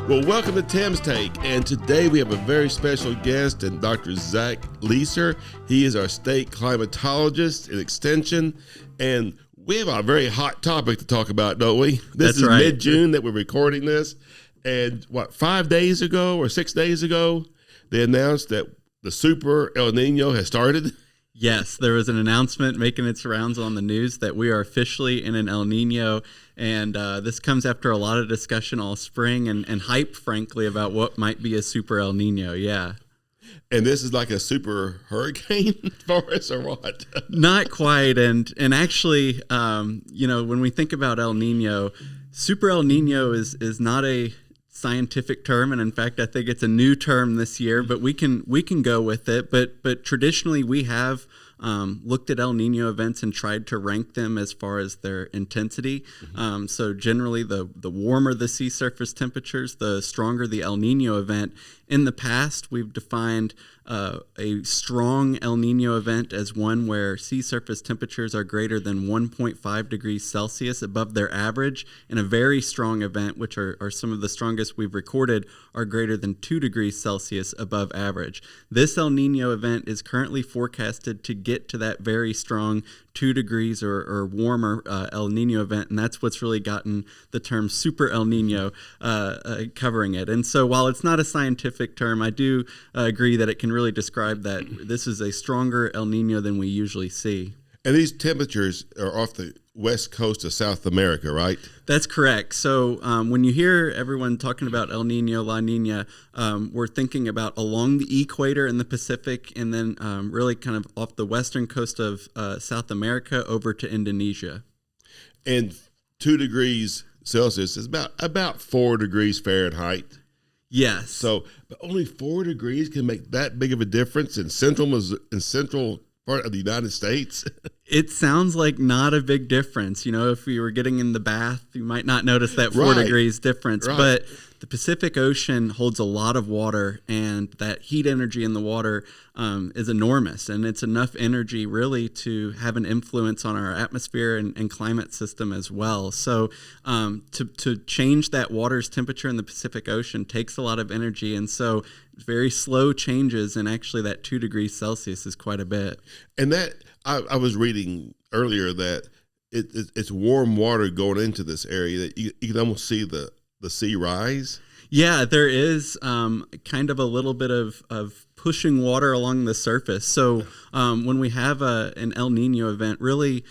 Well, welcome to Tim's Take, and today we have a very special guest, and Dr. Zach Leasor. He is our state climatologist in Extension, and we have a very hot topic to talk about, don't we? This is right. Mid-June that we're recording this, and 5 days ago or 6 days ago, they announced that the Super El Niño has started. Yes, there was an announcement making its rounds on the news that we are officially in an El Niño, and this comes after a lot of discussion all spring and hype, frankly, about what might be a super El Niño, yeah. And this is like a super hurricane for us, or what? Not quite, and actually, when we think about El Niño, super El Niño is not a scientific term, and in fact I think it's a new term this year, but we can go with it. But traditionally we have looked at El Niño events and tried to rank them as far as their intensity. So generally the warmer the sea surface temperatures, the stronger the El Niño event. In the past, we've defined a strong El Niño event as one where sea surface temperatures are greater than 1.5 degrees Celsius above their average, and a very strong event, which are some of the strongest we've recorded, are greater than 2 degrees Celsius above average. This El Niño event is currently forecasted to get to that very strong 2 degrees or warmer El Niño event, and that's what's really gotten the term Super El Niño covering it. And so while it's not a scientific term, I do agree that it can really describe that this is a stronger El Niño than we usually see. And these temperatures are off the west coast of South America, right? That's correct. So when you hear everyone talking about El Niño, La Niña, we're thinking about along the equator in the Pacific, and then really kind of off the western coast of South America over to Indonesia. And 2 degrees Celsius is about 4 degrees Fahrenheit. Yes. So, but only 4 degrees can make that big of a difference in central part of the United States. It sounds like not a big difference. You know, if you were getting in the bath, you might not notice that 4 degrees difference. Right. But the Pacific Ocean holds a lot of water, and that heat energy in the water is enormous. And it's enough energy really to have an influence on our atmosphere and climate system as well. So to change that water's temperature in the Pacific Ocean takes a lot of energy. And so very slow changes, and actually that 2 degrees Celsius is quite a bit. And that I was reading earlier that it's warm water going into this area that you can almost see the sea rise. Yeah, there is kind of a little bit of pushing water along the surface. So when we have an El Niño event, really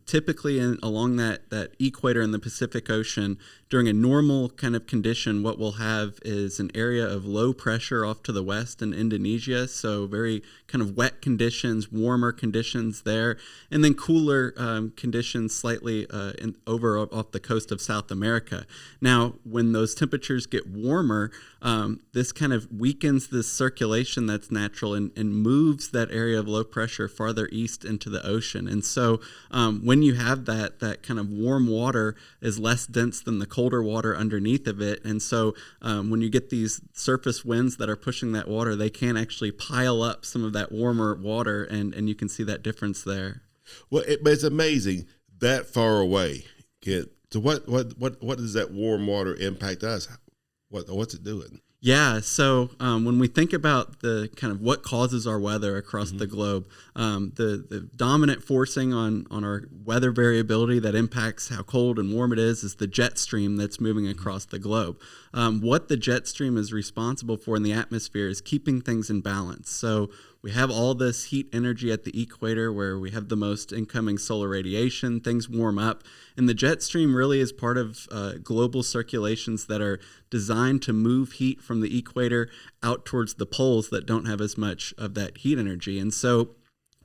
typically along that equator in the Pacific Ocean, during a normal kind of condition, what we'll have is an area of low pressure off to the west in Indonesia, so very kind of wet conditions, warmer conditions there, and then cooler conditions slightly over off the coast of South America. Now, when those temperatures get warmer, this kind of weakens this circulation that's natural and moves that area of low pressure farther east into the ocean. And so when you have that kind of warm water is less dense than the colder water underneath of it. And so when you get these surface winds that are pushing that water, they can actually pile up some of that warmer water, and you can see that difference there. Well, but it's amazing that far away. So what does that warm water impact us? What's it doing? Yeah, so when we think about the kind of what causes our weather across the globe, the dominant forcing on our weather variability that impacts how cold and warm it is the jet stream that's moving across the globe. What the jet stream is responsible for in the atmosphere is keeping things in balance. So we have all this heat energy at the equator where we have the most incoming solar radiation, things warm up, and the jet stream really is part of global circulations that are designed to move heat from the equator out towards the poles that don't have as much of that heat energy. And so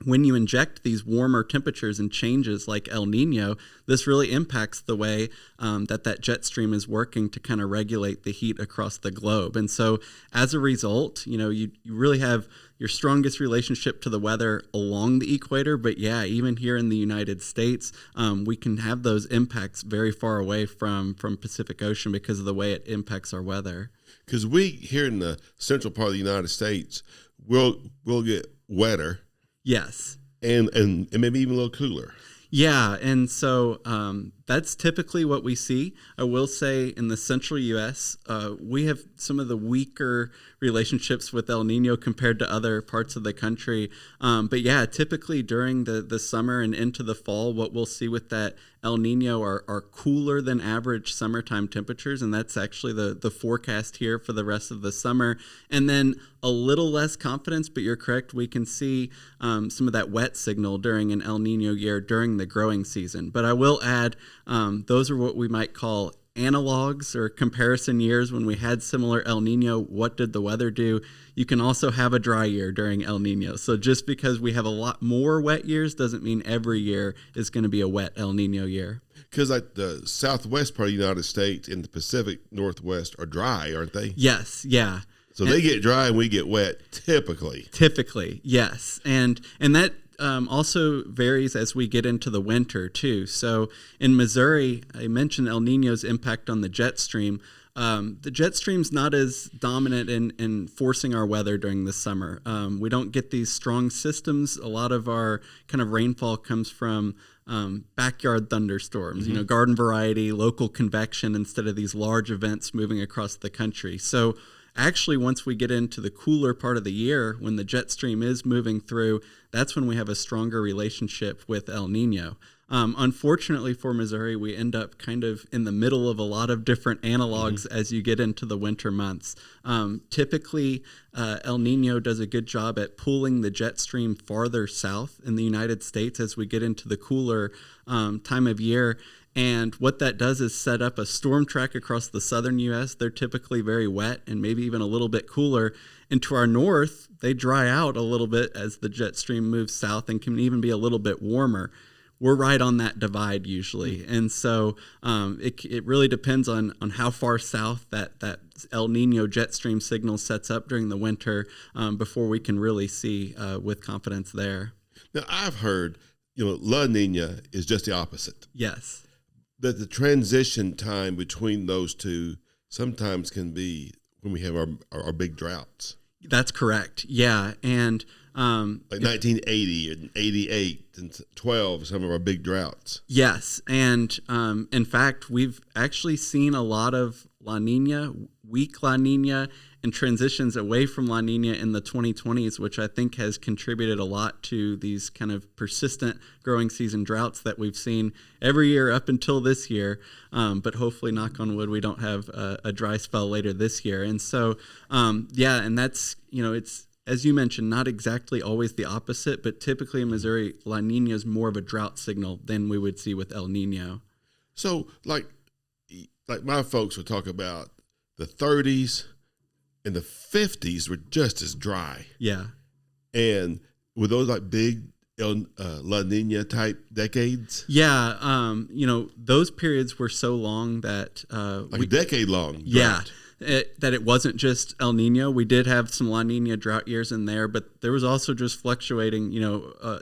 when you inject these warmer temperatures and changes like El Niño, this really impacts the way that jet stream is working to kind of regulate the heat across the globe. And so as a result, you really have your strongest relationship to the weather along the equator. But yeah, even here in the United States, we can have those impacts very far away from Pacific Ocean because of the way it impacts our weather. Because we here in the central part of the United States, we'll get wetter. Yes. And maybe even a little cooler. Yeah, and so that's typically what we see. I will say in the central U.S., we have some of the weaker relationships with El Nino compared to other parts of the country. But yeah, typically during the summer and into the fall, what we'll see with that El Nino are cooler than average summertime temperatures, and that's actually the forecast here for the rest of the summer. And then a little less confidence, but you're correct, we can see some of that wet signal during an El Nino year during the growing season. But I will add, those are what we might call analogs or comparison years. When we had similar El Nino, what did the weather do? You can also have a dry year during El Nino. So just because we have a lot more wet years doesn't mean every year is going to be a wet El Nino year. Because like the southwest part of the United States and the Pacific Northwest are dry, aren't they? Yes, yeah. So they get dry and we get wet typically. Typically, yes. And that also varies as we get into the winter too. So in Missouri, I mentioned El Nino's impact on the jet stream. The jet stream's not as dominant in forcing our weather during the summer. We don't get these strong systems. A lot of our kind of rainfall comes from backyard thunderstorms, garden variety, local convection instead of these large events moving across the country. So actually, once we get into the cooler part of the year, when the jet stream is moving through, that's when we have a stronger relationship with El Nino. Unfortunately for Missouri, we end up kind of in the middle of a lot of different analogs as you get into the winter months. Typically, El Nino does a good job at pulling the jet stream farther south in the United States as we get into the cooler time of year. And what that does is set up a storm track across the southern U.S. They're typically very wet and maybe even a little bit cooler. And to our north, they dry out a little bit as the jet stream moves south and can even be a little bit warmer. We're right on that divide usually. And so it really depends on how far south that El Nino jet stream signal sets up during the winter before we can really see with confidence there. Now, I've heard, La Nina is just the opposite. Yes. That the transition time between those two sometimes can be when we have our big droughts. That's correct. Yeah. And like 1980 and 88 and 12, some of our big droughts. Yes. And in fact, we've actually seen a lot of La Nina, weak La Nina, and transitions away from La Nina in the 2020s, which I think has contributed a lot to these kind of persistent growing season droughts that we've seen every year up until this year. But hopefully, knock on wood, we don't have a dry spell later this year. And so, and that's, it's, as you mentioned, not exactly always the opposite, but typically in Missouri, La Nina is more of a drought signal than we would see with El Nino. So, like my folks would talk about the 30s and the 50s were just as dry. Yeah. And were those like big La Nina type decades? Yeah. Those periods were so long that a decade long. Drought. Yeah. That it wasn't just El Nino. We did have some La Nina drought years in there, but there was also just fluctuating,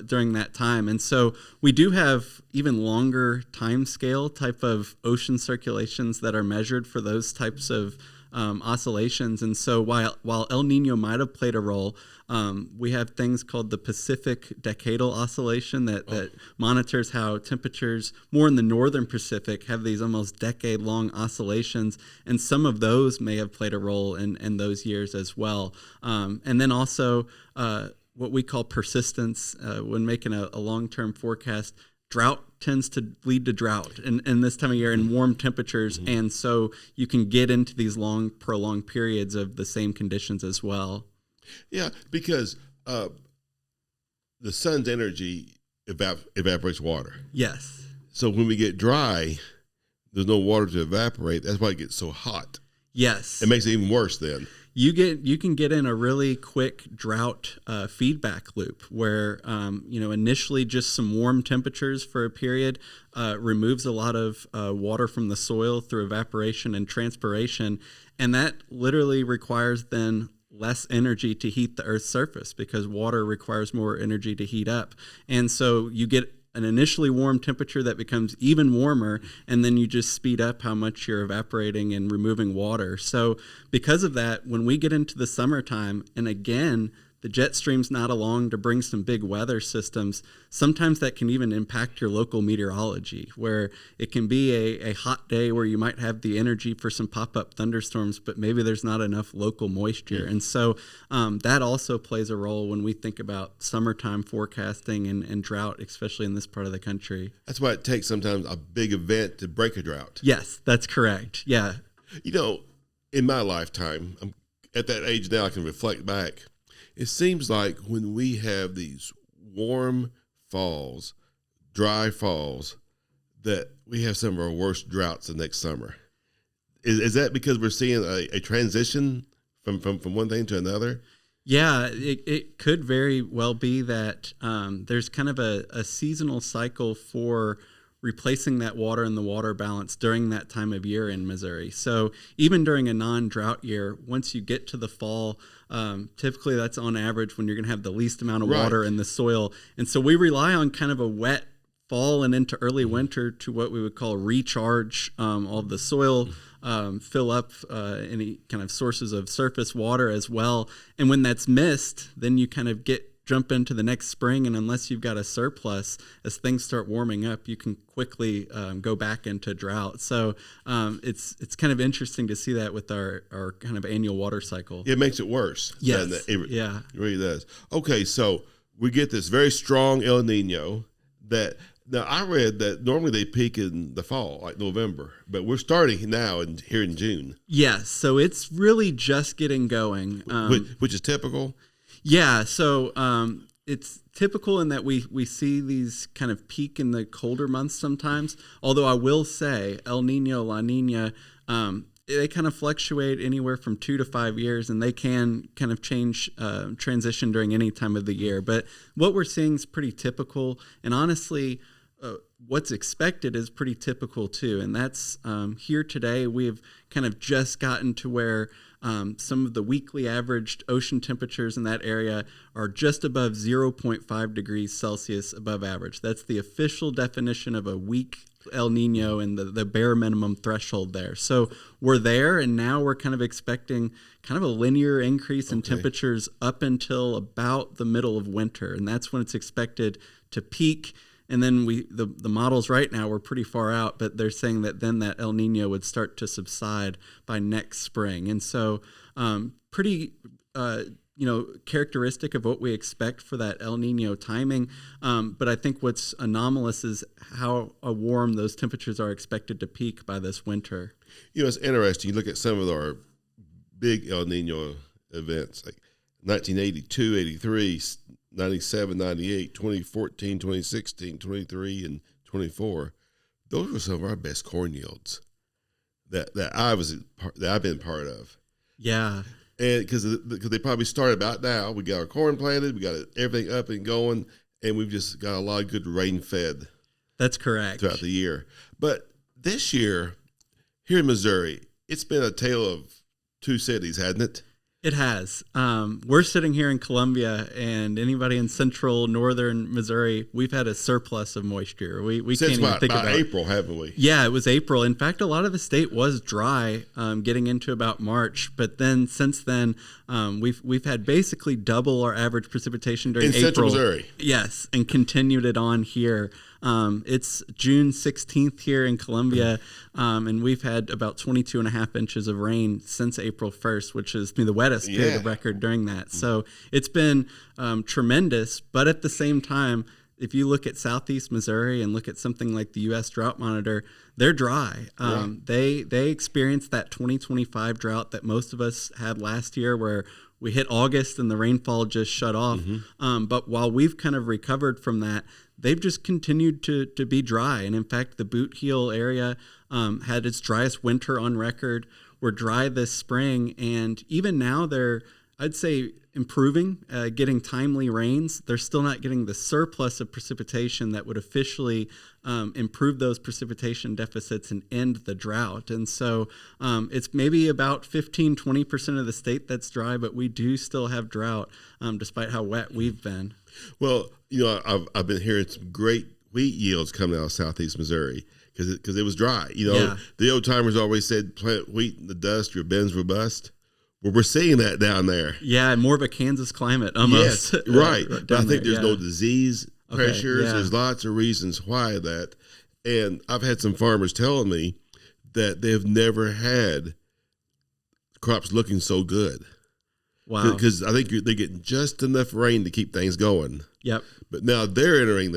during that time. And so we do have even longer time scale type of ocean circulations that are measured for those types of oscillations. And so while El Nino might have played a role, we have things called the Pacific Decadal Oscillation that monitors how temperatures more in the northern Pacific have these almost decade-long oscillations, and some of those may have played a role in those years as well. And then also what we call persistence when making a long-term forecast. Drought tends to lead to drought in this time of year in warm temperatures, and so you can get into these long, prolonged periods of the same conditions as well. Yeah, because the sun's energy evaporates water. Yes. So when we get dry, there's no water to evaporate. That's why it gets so hot. Yes. It makes it even worse then. You can get in a really quick drought feedback loop where initially just some warm temperatures for a period removes a lot of water from the soil through evaporation and transpiration, and that literally requires then less energy to heat the Earth's surface because water requires more energy to heat up, and so you get an initially warm temperature that becomes even warmer, and then you just speed up how much you're evaporating and removing water. So because of that, when we get into the summertime, and again, the jet stream's not along to bring some big weather systems, sometimes that can even impact your local meteorology, where it can be a hot day where you might have the energy for some pop-up thunderstorms, but maybe there's not enough local moisture. And so that also plays a role when we think about summertime forecasting and drought, especially in this part of the country. That's why it takes sometimes a big event to break a drought. Yes, that's correct. Yeah. You know, in my lifetime, I'm at that age now, I can reflect back. It seems like when we have these warm falls, dry falls, that we have some of our worst droughts the next summer. Is that because we're seeing a transition from one thing to another? Yeah, it could very well be that there's kind of a seasonal cycle for replacing that water in the water balance during that time of year in Missouri. So even during a non-drought year, once you get to the fall, typically that's on average when you're going to have the least amount of water in the soil. And so we rely on kind of a wet fall and into early winter to what we would call recharge all of the soil, fill up any kind of sources of surface water as well. And when that's missed, then you kind of jump into the next spring, and unless you've got a surplus, as things start warming up, you can quickly go back into drought. So it's kind of interesting to see that with our kind of annual water cycle. It makes it worse. Yes. It really does. Okay, so we get this very strong El Nino that now I read that normally they peak in the fall, like November, but we're starting now here in June. Yes, so it's really just getting going, which is typical. Yeah, so it's typical in that we see these kind of peak in the colder months sometimes. Although I will say El Nino, La Nina, they kind of fluctuate anywhere from 2 to 5 years, and they can kind of transition during any time of the year. But what we're seeing is pretty typical, and honestly, what's expected is pretty typical too. And that's here today. We've kind of just gotten to where some of the weekly averaged ocean temperatures in that area are just above 0.5 degrees Celsius above average. That's the official definition of a weak El Nino and the bare minimum threshold there. So we're there, and now we're kind of expecting kind of a linear increase in temperatures up until about the middle of winter. And that's when it's expected to peak. And then the models right now we're pretty far out, but they're saying that then that El Nino would start to subside by next spring. And so pretty characteristic of what we expect for that El Nino timing. But I think what's anomalous is how warm those temperatures are expected to peak by this winter. You know, it's interesting. You look at some of our big El Nino events, like 1982, 83, 97, 98, 2014, 2016, 23, and 24. Those were some of our best corn yields that I've been part of. Yeah. And because they probably started about now. We got our corn planted, we got everything up and going, and we've just got a lot of good rain fed. That's correct. Throughout the year. But this year, here in Missouri, it's been a tale of two cities, hasn't it? It has. We're sitting here in Columbia, and anybody in central northern Missouri, we've had a surplus of moisture. We can't even think about April, haven't we? Yeah, it was April. In fact, a lot of the state was dry getting into about March, but then since then, we've had basically double our average precipitation during April. In central Missouri. Yes, and continued it on here. It's June 16th here in Columbia, and we've had about 22 and a half inches of rain since April 1st, which is the wettest period of record during that. So it's been tremendous, but at the same time, if you look at southeast Missouri and look at something like the U.S. Drought Monitor, they're dry. They experienced that 2025 drought that most of us had last year, where we hit August and the rainfall just shut off. But while we've kind of recovered from that, they've just continued to be dry. And in fact, the Boot Heel area had its driest winter on record. We're dry this spring, and even now they're, I'd say, improving, getting timely rains. They're still not getting the surplus of precipitation that would officially improve those precipitation deficits and end the drought. And so it's maybe about 15-20% of the state that's dry, but we do still have drought despite how wet we've been. Well, you know, I've been hearing some great wheat yields coming out of southeast Missouri because it was dry. You know, the old timers always said, plant wheat in the dust, your bins robust. we're seeing that down there. Yeah, more of a Kansas climate almost. Yes, right. But I think there, there's no disease pressures. yeah. There's lots of reasons why that. And I've had some farmers telling me that they've never had crops looking so good. Wow. Because I think they're getting just enough rain to keep things going. Yep. But now they're entering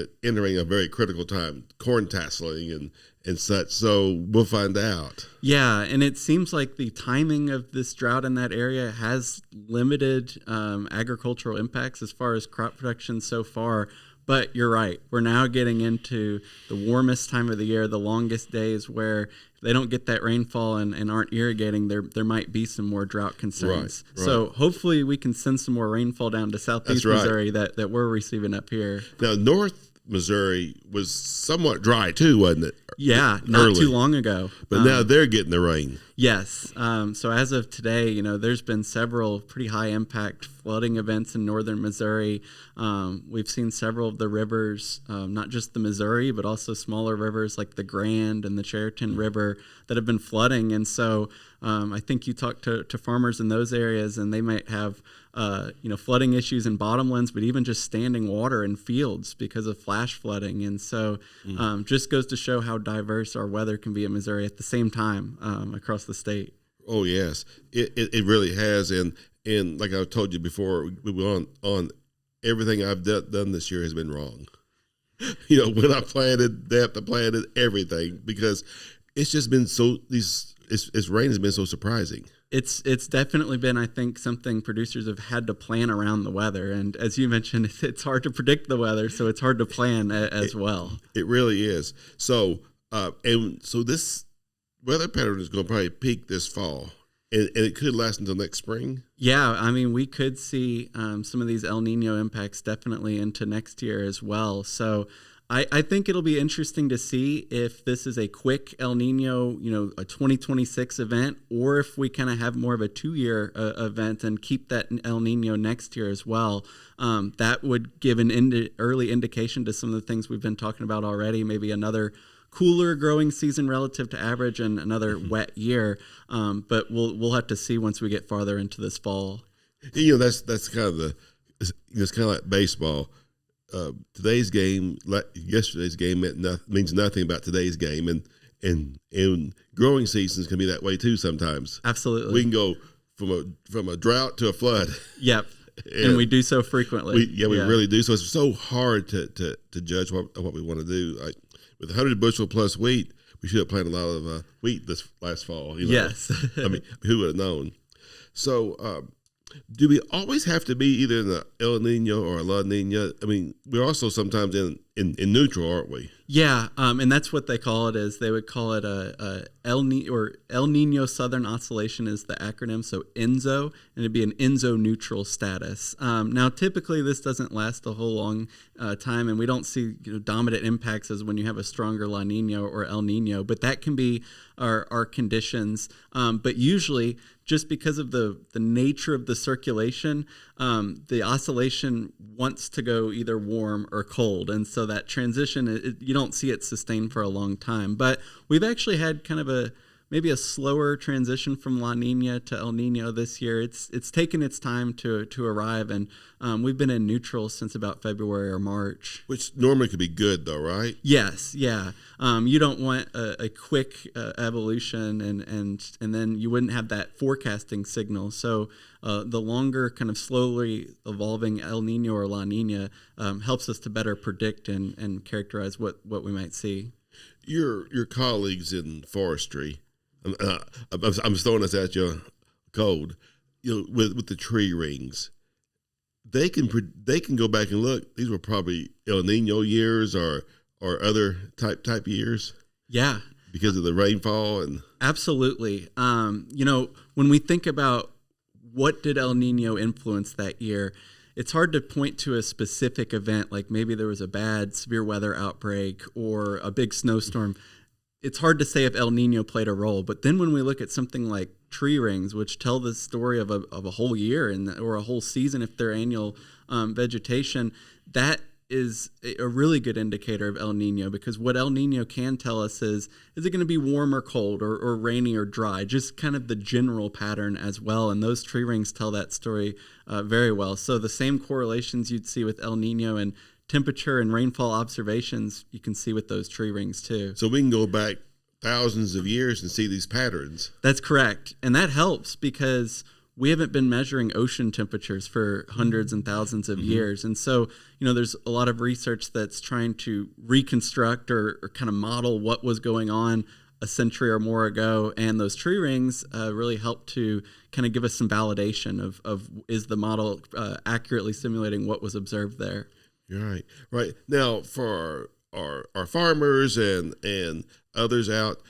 a very critical time, corn tasseling and such. So we'll find out. Yeah, and it seems like the timing of this drought in that area has limited agricultural impacts as far as crop production so far. But you're right. We're now getting into the warmest time of the year, the longest days where if they don't get that rainfall and aren't irrigating, there might be some more drought concerns. Right. So hopefully we can send some more rainfall down to southeast Missouri that we're receiving up here. Now, North Missouri was somewhat dry too, wasn't it? Yeah, not too long ago. But now they're getting the rain. Yes. So as of today, there's been several pretty high impact flooding events in northern Missouri. We've seen several of the rivers, not just the Missouri, but also smaller rivers like the Grand and the Chariton River that have been flooding. And so I think you talk to farmers in those areas and they might have flooding issues in bottomlands, but even just standing water in fields because of flash flooding. And so just goes to show how diverse our weather can be in Missouri at the same time across the state. Oh, yes, it really has. And like I told you before, we went on everything I've done this year has been wrong. When I planted, depth, I planted everything because it's just been this rain has been so surprising. It's definitely been, I think, something producers have had to plan around the weather. And as you mentioned, it's hard to predict the weather, so it's hard to plan as well. It really is. So, so this weather pattern is going to probably peak this fall, and it could last until next spring. Yeah, I mean, we could see some of these El Nino impacts definitely into next year as well. So I think it'll be interesting to see if this is a quick El Nino, a 2026 event, or if we kind of have more of a 2-year event and keep that El Nino next year as well. That would give an early indication to some of the things we've been talking about already, maybe another cooler growing season relative to average and another wet year. But we'll have to see once we get farther into this fall. That's kind of it's kind of like baseball. Today's game, yesterday's game means nothing about today's game, and growing seasons can be that way too. Sometimes, absolutely, we can go from a drought to a flood. Yep, and we do so frequently. We really do. So it's so hard to judge what we want to do. Like with 100 bushel plus wheat, we should have planted a lot of wheat this last fall. Yes, I mean, who would have known? So. Do we always have to be either in the El Nino or a La Nina? I mean, we're also sometimes in neutral, aren't we? Yeah, and that's what they call it. Is they would call it a El Nino Southern Oscillation is the acronym, so ENSO, and it'd be an ENSO neutral status. Now, typically this doesn't last a whole long time, and we don't see dominant impacts as when you have a stronger La Nina or El Nino, but that can be our conditions. But usually, just because of the nature of the circulation, the oscillation wants to go either warm or cold, and so that transition, you don't see it sustained for a long time. But we've actually had kind of maybe a slower transition from La Nina to El Nino this year. It's taken its time to arrive, and we've been in neutral since about February or March. Which normally could be good, though, right? Yes, yeah. You don't want a quick evolution, and then you wouldn't have that forecasting signal. So the longer, kind of slowly evolving El Nino or La Nina helps us to better predict and characterize what we might see. Your colleagues in forestry, I'm throwing this at you cold. With the tree rings, they can go back and look. These were probably El Nino years or other type years. Yeah, because of the rainfall and absolutely. When we think about what did El Nino influence that year, it's hard to point to a specific event, like maybe there was a bad severe weather outbreak or a big snowstorm. It's hard to say if El Nino played a role. But then when we look at something like tree rings, which tell the story of a whole year or a whole season if they're annual vegetation, that is a really good indicator of El Nino, because what El Nino can tell us is it going to be warm or cold or rainy or dry, just kind of the general pattern as well. And those tree rings tell that story very well. So the same correlations you'd see with El Nino and temperature and rainfall observations, you can see with those tree rings too. So we can go back thousands of years and see these patterns. That's correct. And that helps because we haven't been measuring ocean temperatures for hundreds and thousands of years. And so, there's a lot of research that's trying to reconstruct or kind of model what was going on a century or more ago. And those tree rings really help to kind of give us some validation of is the model accurately simulating what was observed there. Right. Right. Now, for our farmers and others out,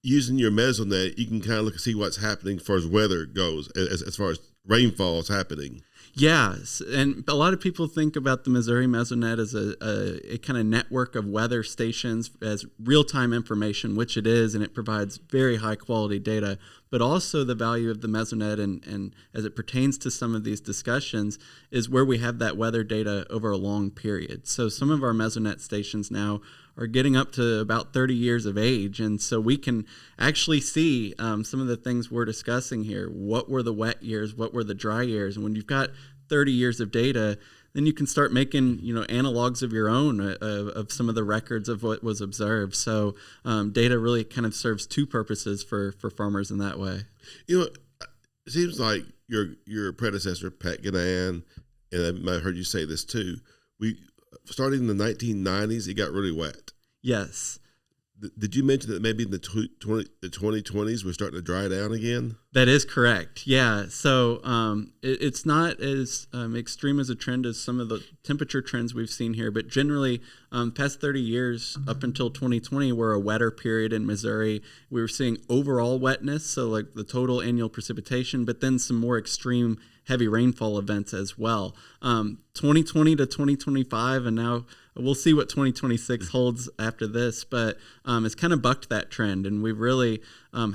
using your Mesonet, you can kind of look and see what's happening as far as weather goes, as far as rainfall is happening. Yes, and a lot of people think about the Missouri Mesonet as a kind of network of weather stations as real-time information, which it is, and it provides very high-quality data. But also the value of the Mesonet, and as it pertains to some of these discussions, is where we have that weather data over a long period. So some of our Mesonet stations now are getting up to about 30 years of age, and so we can actually see some of the things we're discussing here. What were the wet years? What were the dry years? And when you've got 30 years of data, then you can start making analogs of your own of some of the records of what was observed. So data really kind of serves two purposes for farmers in that way. It seems like your predecessor, Pat Gannan, and I heard you say this too, starting in the 1990s, it got really wet. Yes. Did you mention that maybe in the 2020s we're starting to dry down again? That is correct. Yeah. So it's not as extreme as a trend as some of the temperature trends we've seen here, but generally, past 30 years up until 2020 were a wetter period in Missouri. We were seeing overall wetness, so like the total annual precipitation, but then some more extreme heavy rainfall events as well. 2020 to 2025, and now we'll see what 2026 holds after this, but it's kind of bucked that trend, and we've really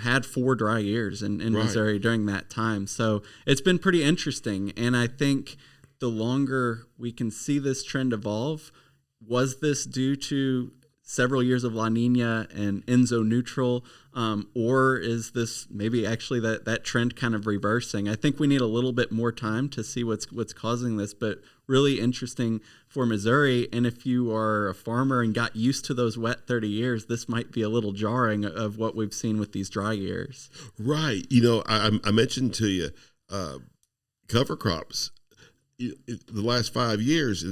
had 4 dry years in right. Missouri during that time. So it's been pretty interesting, and I think the longer we can see this trend evolve, was this due to several years of La Nina and Enso neutral, or is this maybe actually that trend kind of reversing? I think we need a little bit more time to see what's causing this, but really interesting for Missouri. And if you are a farmer and got used to those wet 30 years, this might be a little jarring of what we've seen with these dry years. Right. I mentioned to you cover crops. The last 5 years,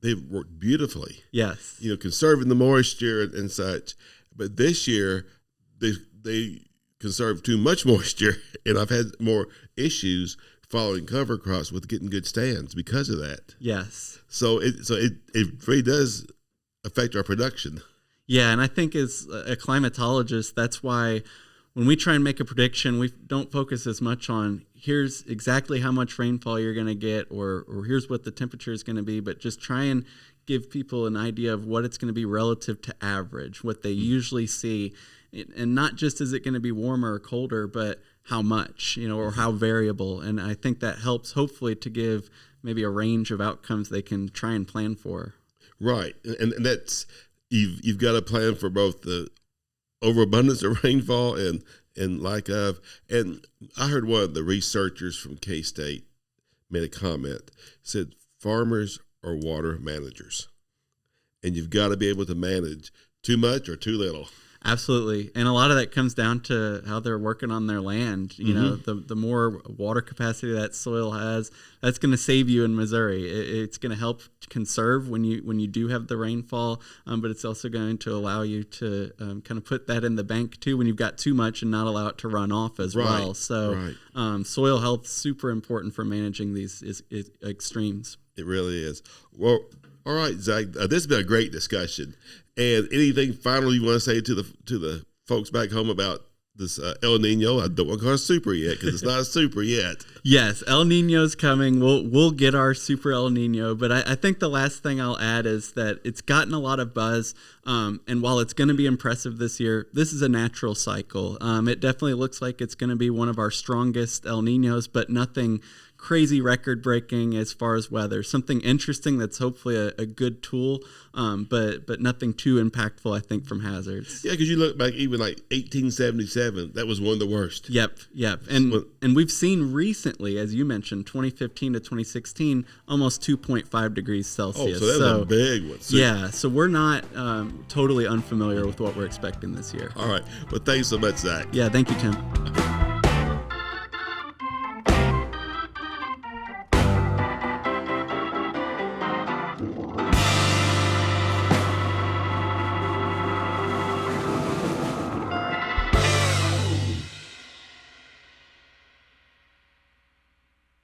they've worked beautifully. Yes. Conserving the moisture and such. But this year, they conserved too much moisture, and I've had more issues following cover crops with getting good stands because of that. Yes. So it really does affect our production. Yeah, and I think as a climatologist, that's why when we try and make a prediction, we don't focus as much on here's exactly how much rainfall you're going to get or here's what the temperature is going to be, but just try and give people an idea of what it's going to be relative to average, what they usually see, and not just is it going to be warmer or colder, but how much, or how variable. And I think that helps hopefully to give maybe a range of outcomes they can try and plan for. Right. And that's, you've got to plan for both the overabundance of rainfall and lack of. And I heard one of the researchers from K-State made a comment, said farmers are water managers, and you've got to be able to manage too much or too little. Absolutely. And a lot of that comes down to how they're working on their land. The more water capacity that soil has, that's going to save you in Missouri. It's going to help conserve when you do have the rainfall, but it's also going to allow you to kind of put that in the bank too when you've got too much and not allow it to run off as well. So soil health, super important for managing these extremes. It really is. Well, all right, Zach, this has been a great discussion. And anything final you want to say to the folks back home about this El Nino? I don't want to call it super yet because it's not a super yet. Yes, El Nino's coming. We'll get our super El Nino. But I think the last thing I'll add is that it's gotten a lot of buzz. And while it's going to be impressive this year, this is a natural cycle. It definitely looks like it's going to be one of our strongest El Ninos, but nothing crazy record breaking as far as weather. Something interesting that's hopefully a good tool, but nothing too impactful, I think, from hazards. Yeah, because you look back even like 1877, that was one of the worst. Yep. And we've seen recently, as you mentioned, 2015 to 2016, almost 2.5 degrees Celsius. Oh, so that was a big one. Yeah, so we're not totally unfamiliar with what we're expecting this year. All right. Well, thanks so much, Zach. Yeah, thank you, Tim.